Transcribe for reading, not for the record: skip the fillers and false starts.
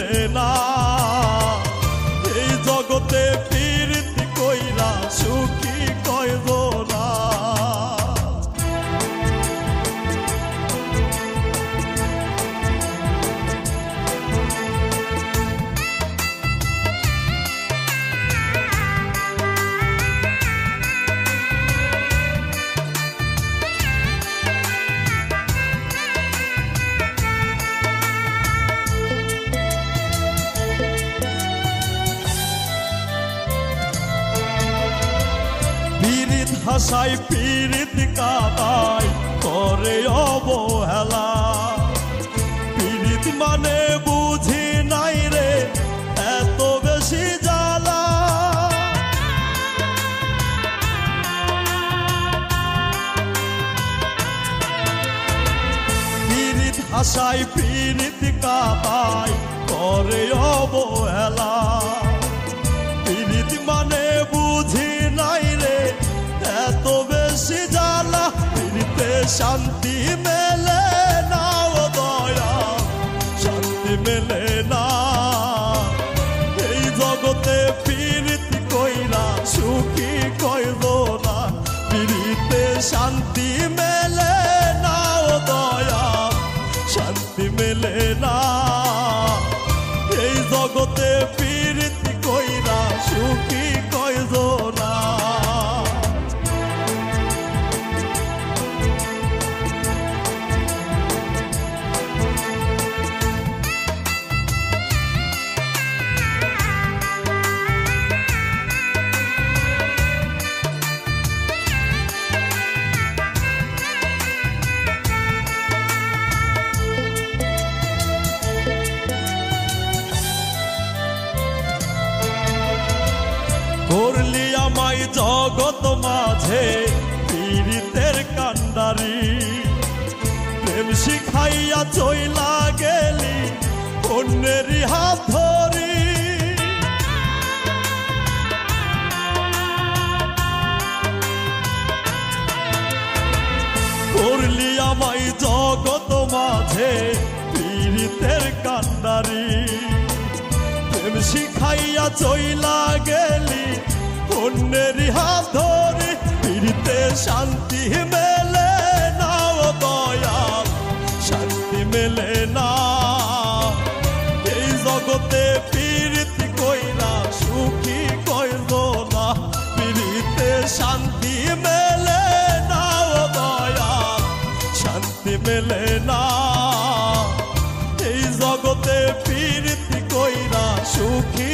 মেলে না। এই জগতে প্রীতি কইরা সুখী কয়জনা। পীড়িত হাসাই পীড়িত কাদাই করে অবহেলা। পীড়িত মানে বুঝি নাই রে এত বেশি জ্বালা। পীড়িত হাসাই পীড়িত কাদাই করে অবহেলা। পীড়িত মানে বুঝি নাই রে এত বেশি জ্বালা। পীড়িতে শান্তি মেলে না ও দয়া, শান্তি মেলে না। এই জগতে পীড়িতি কইরা সুখী কয়জনা। পীড়িতে শান্তি মেলে না ও দয়া, শান্তি মেলে না। এই জগতে পীড়িতি কইরা সুখী কয়জনা। করলি আমায় জগৎ মাঝে পীড়িতের কান্ডারি। প্রেম শিখাইয়া চইলা গেলি অন্যেরই হাত ধরি। করলি আমায় জগৎ মাঝে পীড়িতের কান্ডারি। প্রেম শিখাইয়া চইলা গেলি অন্যেরই হাত ধরি। পীড়িতে শান্তি মেলে না ও দয়াল, শান্তি মেলে না। এই জগতে পীড়িতি কইরা সুখী কয়জনা। পীড়িতে শান্তি মেলে না ও দয়াল, শান্তি মেলে না। এই জগতে পীড়িতি কইরা সুখী